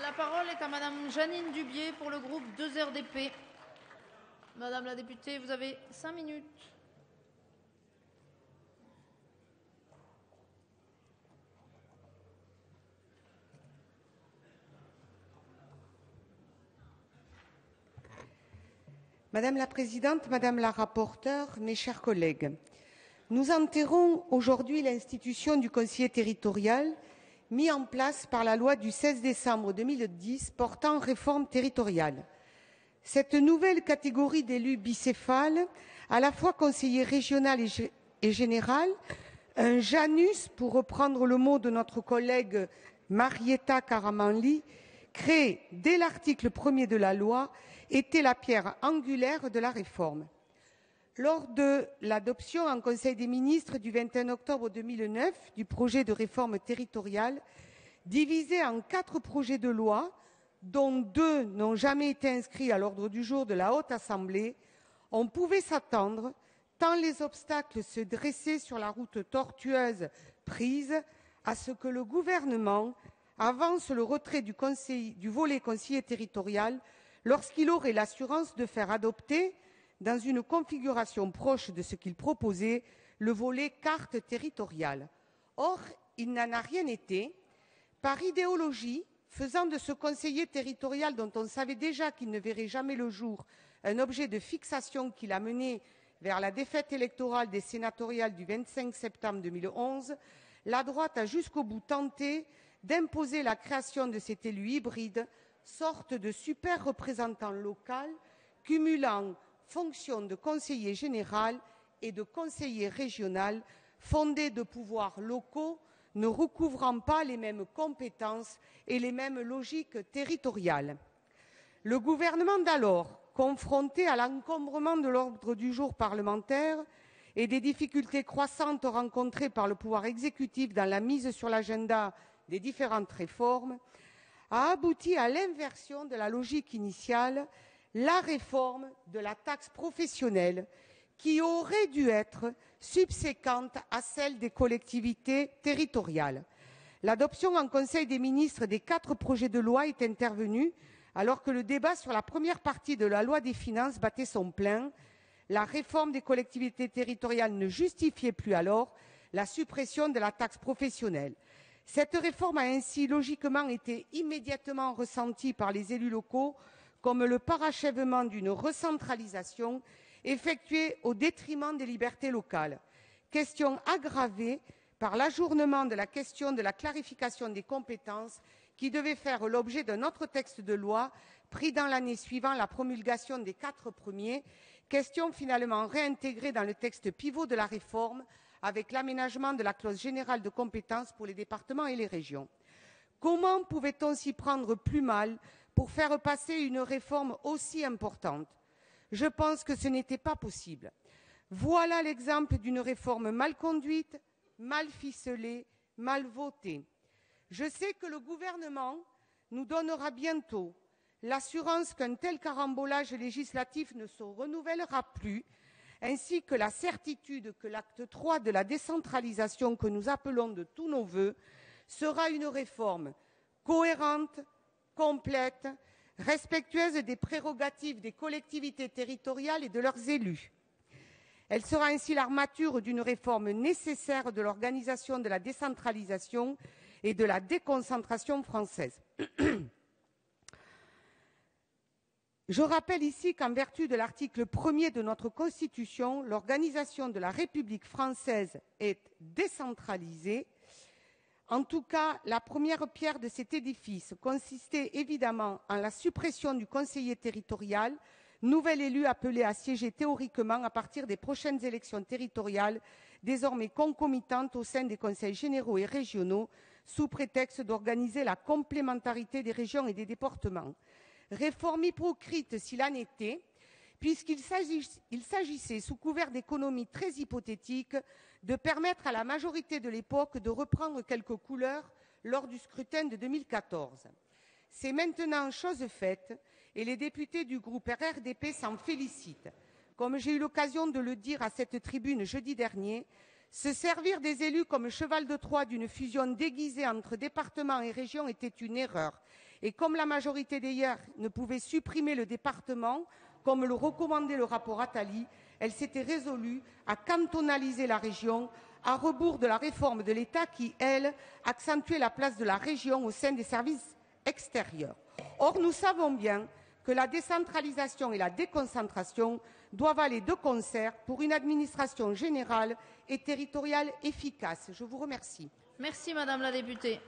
La parole est à Madame Jeannine Dubié pour le groupe 2RDP. Madame la députée, vous avez 5 minutes. Madame la Présidente, Madame la rapporteure, mes chers collègues, nous enterrons aujourd'hui l'institution du conseiller territorial mis en place par la loi du 16 décembre 2010 portant réforme territoriale. Cette nouvelle catégorie d'élus bicéphales, à la fois conseiller régional et général, un Janus, pour reprendre le mot de notre collègue Marietta Karamanli, créé dès l'article 1er de la loi, était la pierre angulaire de la réforme. Lors de l'adoption en Conseil des ministres du 21 octobre 2009 du projet de réforme territoriale, divisé en 4 projets de loi, dont 2 n'ont jamais été inscrits à l'ordre du jour de la Haute Assemblée, on pouvait s'attendre, tant les obstacles se dressaient sur la route tortueuse prise, à ce que le gouvernement avance le retrait du volet conseiller territorial lorsqu'il aurait l'assurance de faire adopter, dans une configuration proche de ce qu'il proposait, le volet carte territoriale. Or, il n'en a rien été. Par idéologie, faisant de ce conseiller territorial, dont on savait déjà qu'il ne verrait jamais le jour, un objet de fixation qui l'a mené vers la défaite électorale des sénatoriales du 25 septembre 2011, la droite a jusqu'au bout tenté d'imposer la création de cet élu hybride, sorte de super représentant local, cumulant fonction de conseiller général et de conseiller régional, fondé de pouvoirs locaux, ne recouvrant pas les mêmes compétences et les mêmes logiques territoriales. Le gouvernement d'alors, confronté à l'encombrement de l'ordre du jour parlementaire et des difficultés croissantes rencontrées par le pouvoir exécutif dans la mise sur l'agenda des différentes réformes, a abouti à l'inversion de la logique initiale, la réforme de la taxe professionnelle, qui aurait dû être subséquente à celle des collectivités territoriales. L'adoption en Conseil des ministres des 4 projets de loi est intervenue alors que le débat sur la première partie de la loi des finances battait son plein. La réforme des collectivités territoriales ne justifiait plus alors la suppression de la taxe professionnelle. Cette réforme a ainsi logiquement été immédiatement ressentie par les élus locaux comme le parachèvement d'une recentralisation effectuée au détriment des libertés locales. Question aggravée par l'ajournement de la question de la clarification des compétences qui devait faire l'objet d'un autre texte de loi pris dans l'année suivant la promulgation des 4 premiers, question finalement réintégrée dans le texte pivot de la réforme avec l'aménagement de la clause générale de compétences pour les départements et les régions. Comment pouvait-on s'y prendre plus mal pour faire passer une réforme aussi importante? Je pense que ce n'était pas possible. Voilà l'exemple d'une réforme mal conduite, mal ficelée, mal votée. Je sais que le gouvernement nous donnera bientôt l'assurance qu'un tel carambolage législatif ne se renouvellera plus, ainsi que la certitude que l'acte 3 de la décentralisation que nous appelons de tous nos vœux sera une réforme cohérente, complète, respectueuse des prérogatives des collectivités territoriales et de leurs élus. Elle sera ainsi l'armature d'une réforme nécessaire de l'organisation de la décentralisation et de la déconcentration française. Je rappelle ici qu'en vertu de l'article 1er de notre Constitution, l'organisation de la République française est décentralisée. En tout cas, la première pierre de cet édifice consistait évidemment en la suppression du conseiller territorial, nouvel élu appelé à siéger théoriquement à partir des prochaines élections territoriales, désormais concomitantes au sein des conseils généraux et régionaux, sous prétexte d'organiser la complémentarité des régions et des départements. Réforme hypocrite s'il en était, puisqu'il s'agissait, sous couvert d'économies très hypothétiques, de permettre à la majorité de l'époque de reprendre quelques couleurs lors du scrutin de 2014. C'est maintenant chose faite et les députés du groupe RRDP s'en félicitent. Comme j'ai eu l'occasion de le dire à cette tribune jeudi dernier, se servir des élus comme cheval de Troie d'une fusion déguisée entre départements et régions était une erreur. Et comme la majorité d'hier ne pouvait supprimer le département, comme le recommandait le rapport Attali, elle s'était résolue à cantonaliser la région, à rebours de la réforme de l'État qui, elle, accentuait la place de la région au sein des services extérieurs. Or, nous savons bien que la décentralisation et la déconcentration doivent aller de concert pour une administration générale et territoriale efficace. Je vous remercie. Merci, Madame la députée.